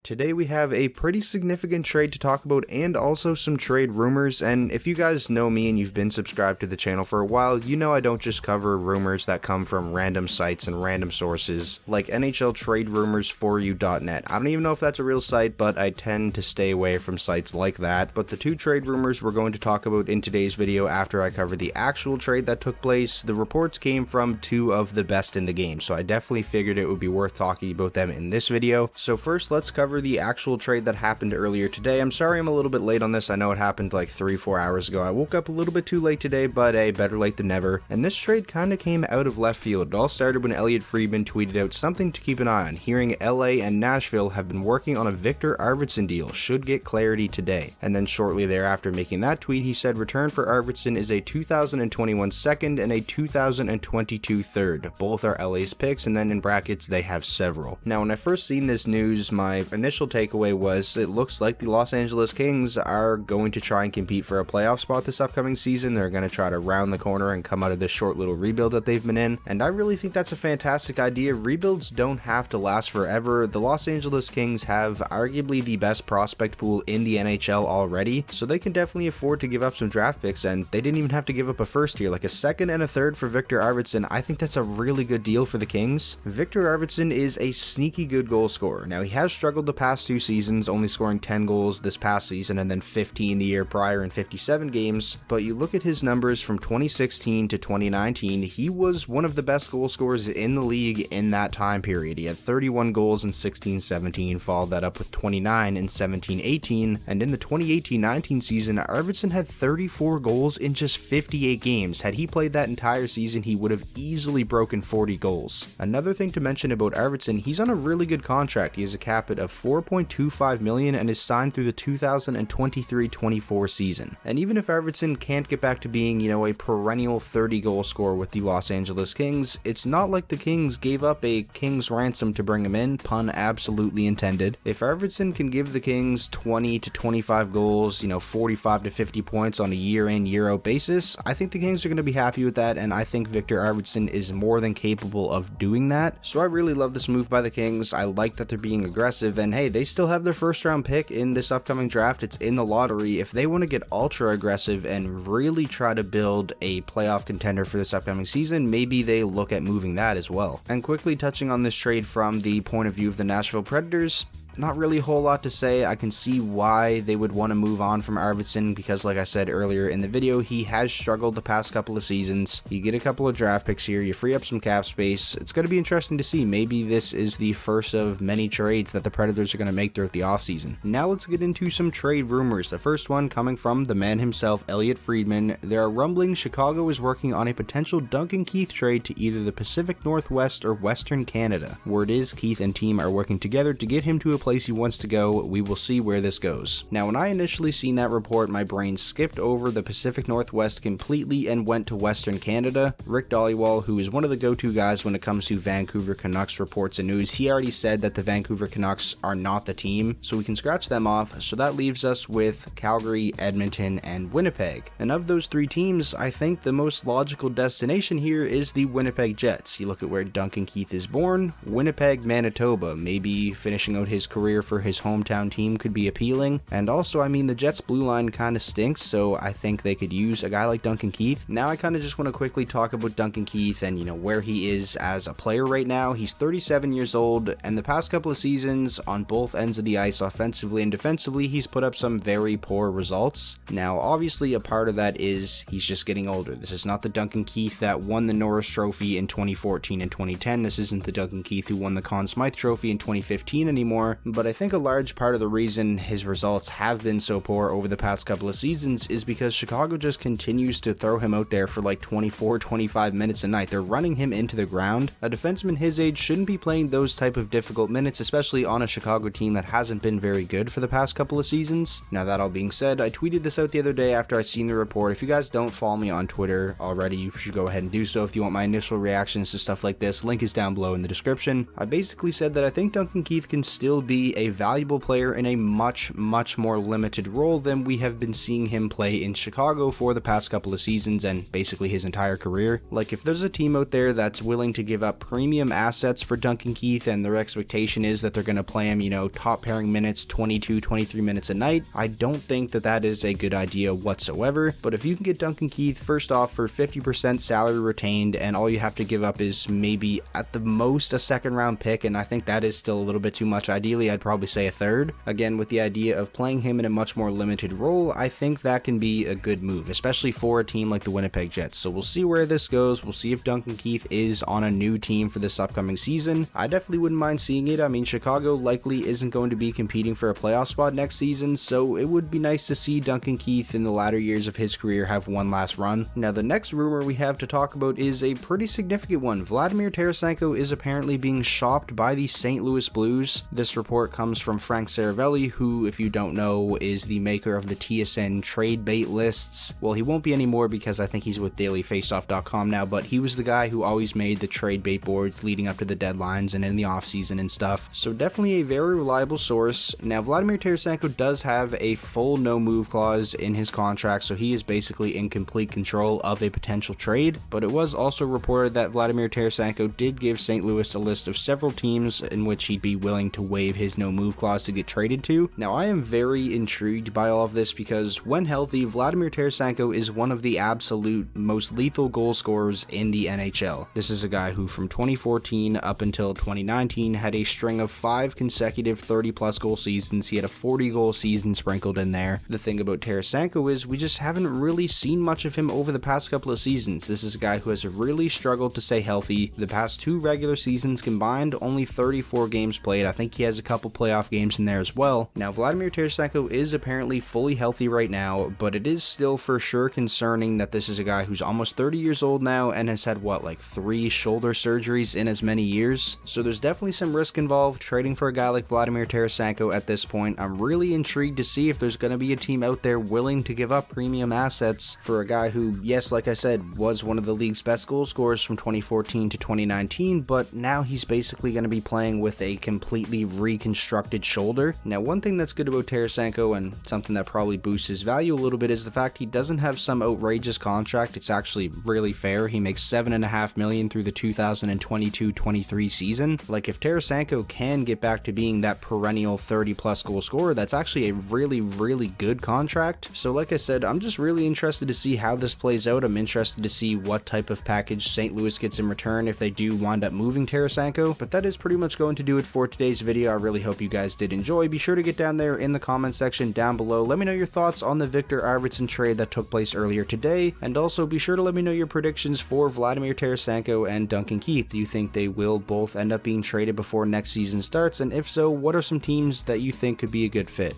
Today we have a pretty significant trade to talk about and also some trade rumors, and if you guys know me and you've been subscribed to the channel for a while, you know I don't just cover rumors that come from random sites and random sources like NHL Trade Rumors For You.net. I don't even know if that's a real site, but I tend to stay away from sites like that. But the two trade rumors we're going to talk about in today's video after I cover the actual trade that took place, the reports came from two of the best in the game, so I definitely figured it would be worth talking about them in this video. So first, let's cover the actual trade that happened earlier today. I'm sorry I'm a little bit late on this. I know it happened like 3-4 hours ago. I woke up a little bit too late today, but hey, better late than never. And this trade kind of came out of left field. It all started when Elliotte Friedman tweeted out something to keep an eye on, hearing LA and Nashville have been working on a Viktor Arvidsson deal, should get clarity today. And then shortly thereafter making that tweet, he said return for Arvidsson is a 2021 second and a 2022 third. Both are LA's picks, and then in brackets they have several. Now when I first seen this news, my initial takeaway was it looks like the Los Angeles Kings are going to try and compete for a playoff spot this upcoming season. They're going to try to round the corner and come out of this short little rebuild that they've been in, and I really think that's a fantastic idea. Rebuilds don't have to last forever. The Los Angeles Kings have arguably the best prospect pool in the NHL already, so they can definitely afford to give up some draft picks, and they didn't even have to give up a first here, like a second and a third for Viktor Arvidsson. I think that's a really good deal for the Kings. Viktor Arvidsson is a sneaky good goal scorer. Now he has struggled the past 2 seasons, only scoring 10 goals this past season and then 15 the year prior in 57 games, but you look at his numbers from 2016 to 2019, he was one of the best goal scorers in the league in that time period. He had 31 goals in 16-17, followed that up with 29 in 17-18, and in the 2018-19 season, Arvidsson had 34 goals in just 58 games. Had he played that entire season, he would have easily broken 40 goals. Another thing to mention about Arvidsson, he's on a really good contract. He has a cap hit of $4.25 million and is signed through the 2023-24 season. And even if Arvidsson can't get back to being, a perennial 30 goal scorer with the Los Angeles Kings, it's not like the Kings gave up a King's ransom to bring him in, pun absolutely intended. If Arvidsson can give the Kings 20 to 25 goals, 45 to 50 points on a year in, year out basis, I think the Kings are going to be happy with that, and I think Viktor Arvidsson is more than capable of doing that. So I really love this move by the Kings. I like that they're being aggressive, and hey, they still have their first round pick in this upcoming draft. It's in the lottery. If they want to get ultra aggressive and really try to build a playoff contender for this upcoming season, maybe they look at moving that as well. And quickly touching on this trade from the point of view of the Nashville Predators, not really a whole lot to say. I can see why they would want to move on from Arvidsson because, like I said earlier in the video, he has struggled the past couple of seasons. You get a couple of draft picks here, you free up some cap space. It's going to be interesting to see. Maybe this is the first of many trades that the Predators are going to make throughout the offseason. Now let's get into some trade rumors. The first one coming from the man himself, Elliotte Friedman. There are rumblings Chicago is working on a potential Duncan Keith trade to either the Pacific Northwest or Western Canada. Word is Keith and team are working together to get him to a place he wants to go. We will see where this goes. Now, when I initially seen that report, my brain skipped over the Pacific Northwest completely and went to Western Canada. Rick Dhaliwal, who is one of the go-to guys when it comes to Vancouver Canucks reports and news, he already said that the Vancouver Canucks are not the team, so we can scratch them off. So that leaves us with Calgary, Edmonton, and Winnipeg. And of those 3 teams, I think the most logical destination here is the Winnipeg Jets. You look at where Duncan Keith is born, Winnipeg, Manitoba. Maybe finishing out his career for his hometown team could be appealing. And also, I mean, the Jets blue line kind of stinks, so I think they could use a guy like Duncan Keith. Now I kind of just want to quickly talk about Duncan Keith and where he is as a player right now. He's 37 years old, and the past couple of seasons on both ends of the ice, offensively and defensively, he's put up some very poor results. Now obviously a part of that is he's just getting older. This is not the Duncan Keith that won the Norris Trophy in 2014 and 2010. This isn't the Duncan Keith who won the Conn Smythe Trophy in 2015 anymore. But I think a large part of the reason his results have been so poor over the past couple of seasons is because Chicago just continues to throw him out there for like 24-25 minutes a night. They're running him into the ground. A defenseman his age shouldn't be playing those type of difficult minutes, especially on a Chicago team that hasn't been very good for the past couple of seasons. Now that all being said, I tweeted this out the other day after I seen the report. If you guys don't follow me on Twitter already, you should go ahead and do so if you want my initial reactions to stuff like this. Link is down below in the description. I basically said that I think Duncan Keith can still be a valuable player in a much more limited role than we have been seeing him play in Chicago for the past couple of seasons and basically his entire career. Like, if there's a team out there that's willing to give up premium assets for Duncan Keith and their expectation is that they're going to play him, you know, top pairing minutes, 22-23 minutes a night, I don't think that that is a good idea whatsoever. But if you can get Duncan Keith, first off, for 50% salary retained, and all you have to give up is maybe at the most a second round pick, and I think that is still a little bit too much. Ideally, I'd probably say a third. Again, with the idea of playing him in a much more limited role, I think that can be a good move, especially for a team like the Winnipeg Jets. So we'll see where this goes. We'll see if Duncan Keith is on a new team for this upcoming season. I definitely wouldn't mind seeing it. I mean, Chicago likely isn't going to be competing for a playoff spot next season, so it would be nice to see Duncan Keith in the latter years of his career have one last run. Now, the next rumor we have to talk about is a pretty significant one. Vladimir Tarasenko is apparently being shopped by the St. Louis Blues. This report comes from Frank Saravelli, who, if you don't know, is the maker of the TSN trade bait lists. Well, he won't be anymore because I think he's with dailyfaceoff.com now, but he was the guy who always made the trade bait boards leading up to the deadlines and in the offseason and stuff. So definitely a very reliable source. Now, Vladimir Tarasenko does have a full no-move clause in his contract, so he is basically in complete control of a potential trade, but it was also reported that Vladimir Tarasenko did give St. Louis a list of several teams in which he'd be willing to waive his no-move clause to get traded to. Now, I am very intrigued by all of this because when healthy, Vladimir Tarasenko is one of the absolute most lethal goal scorers in the NHL. This is a guy who from 2014 up until 2019 had a string of 5 consecutive 30-plus goal seasons. He had a 40-goal season sprinkled in there. The thing about Tarasenko is we just haven't really seen much of him over the past couple of seasons. This is a guy who has really struggled to stay healthy. The past 2 regular seasons combined, only 34 games played. I think he has a couple playoff games in there as well. Now, Vladimir Tarasenko is apparently fully healthy right now, but it is still for sure concerning that this is a guy who's almost 30 years old now and has had, what, like 3 shoulder surgeries in as many years? So there's definitely some risk involved trading for a guy like Vladimir Tarasenko at this point. I'm really intrigued to see if there's going to be a team out there willing to give up premium assets for a guy who, yes, like I said, was one of the league's best goal scorers from 2014 to 2019, but now he's basically going to be playing with a completely reconstructed shoulder. Now, one thing that's good about Tarasenko and something that probably boosts his value a little bit is the fact he doesn't have some outrageous contract. It's actually really fair. He makes $7.5 million through the 2022-23 season. Like, if Tarasenko can get back to being that perennial 30-plus goal scorer, that's actually a really good contract. So like I said, I'm just really interested to see how this plays out. I'm interested to see what type of package St. Louis gets in return if they do wind up moving Tarasenko. But that is pretty much going to do it for today's video. I really hope you guys did enjoy. Be sure to get down there in the comment section down below. Let me know your thoughts on the Viktor Arvidsson trade that took place earlier today, and also be sure to let me know your predictions for Vladimir Tarasenko and Duncan Keith. Do you think they will both end up being traded before next season starts? And if so, what are some teams that you think could be a good fit?